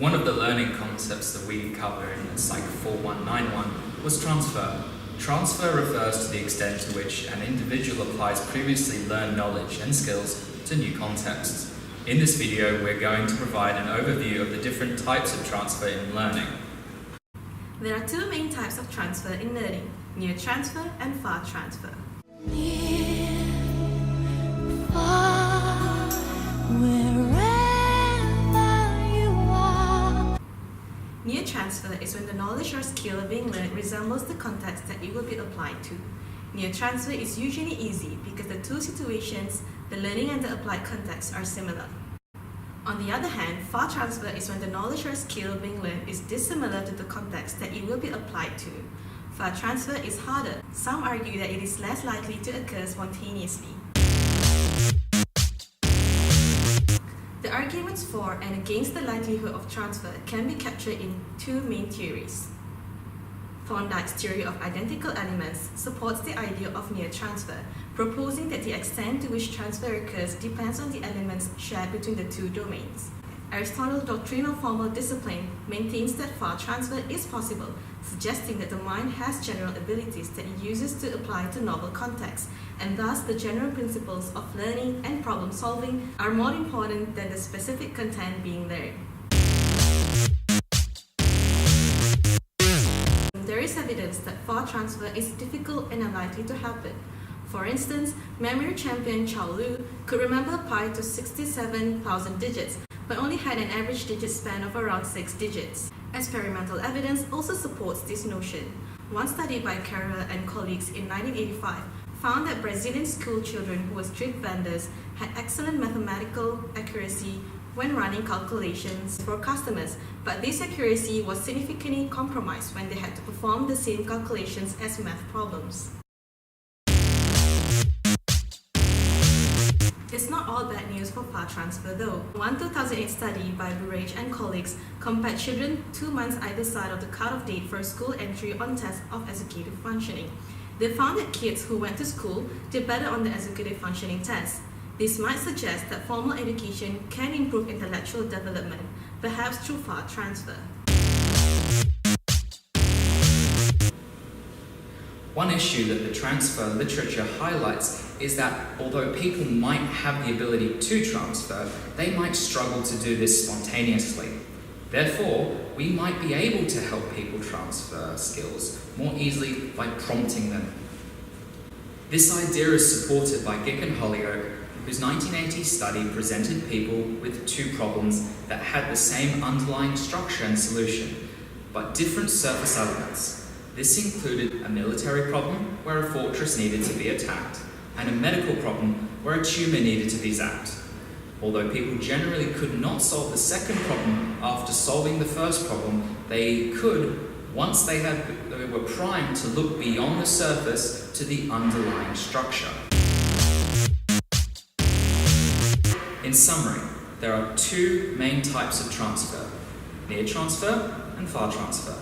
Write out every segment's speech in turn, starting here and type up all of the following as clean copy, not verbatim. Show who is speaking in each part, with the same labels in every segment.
Speaker 1: One of the learning concepts that we cover in PSYC4191 was transfer. Transfer refers to the extent to which an individual applies previously learned knowledge and skills to new contexts. In this video, we're going to provide an overview of the different types of transfer in learning.
Speaker 2: There are two main types of transfer in learning: near transfer and far transfer.
Speaker 3: Near, far, wherever you are.
Speaker 2: Near transfer is when the knowledge or skill being learned resembles the context that it will be applied to. Near transfer is usually easy because the two situations, the learning and the applied context, are similar. On the other hand, far transfer is when the knowledge or skill being learned is dissimilar to the context that it will be applied to. Far transfer is harder. Some argue that it is less likely to occur spontaneously. The arguments for and against the likelihood of transfer can be captured in two main theories. Thorndike's theory of identical elements supports the idea of near transfer, proposing that the extent to which transfer occurs depends on the elements shared between the two domains. Aristotle's doctrine of formal discipline maintains that far transfer is possible, suggesting that the mind has general abilities that it uses to apply to novel contexts, and thus the general principles of learning and problem solving are more important than the specific content being learned. There is evidence that far transfer is difficult and unlikely to happen. For instance, memory champion Chow Lu could remember pi to 67,000 digits, but only had an average digit span of around 6 digits. Experimental evidence also supports this notion. One study by Carrera and colleagues in 1985 found that Brazilian school children who were street vendors had excellent mathematical accuracy when running calculations for customers, but this accuracy was significantly compromised when they had to perform the same calculations as math problems. It's not all bad news for far transfer though. One 2008 study by Burrage and colleagues compared children 2 months either side of the cutoff date for school entry on tests of executive functioning. They found that kids who went to school did better on the executive functioning test. This might suggest that formal education can improve intellectual development, perhaps through far transfer.
Speaker 1: One issue that the transfer literature highlights is that although people might have the ability to transfer, they might struggle to do this spontaneously. Therefore, we might be able to help people transfer skills more easily by prompting them. This idea is supported by Gick and Holyoake, whose 1980 study presented people with two problems that had the same underlying structure and solution, but different surface elements. This included a military problem where a fortress needed to be attacked, and a medical problem where a tumor needed to be zapped. Although people generally could not solve the second problem after solving the first problem, they could, once they were primed to look beyond the surface to the underlying structure. In summary, there are two main types of transfer: near transfer and far transfer.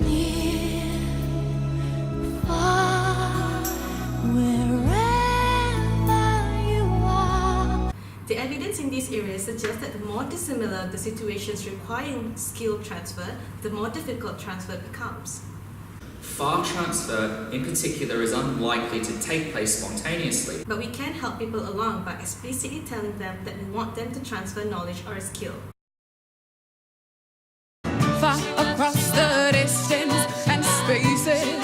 Speaker 3: Near, far, wherever you are.
Speaker 2: The evidence in these areas suggests that the more dissimilar the situations requiring skill transfer, the more difficult transfer becomes.
Speaker 1: Far transfer, in particular, is unlikely to take place spontaneously.
Speaker 2: But we can help people along by explicitly telling them that we want them to transfer knowledge or skill.
Speaker 4: Far across the distance and spaces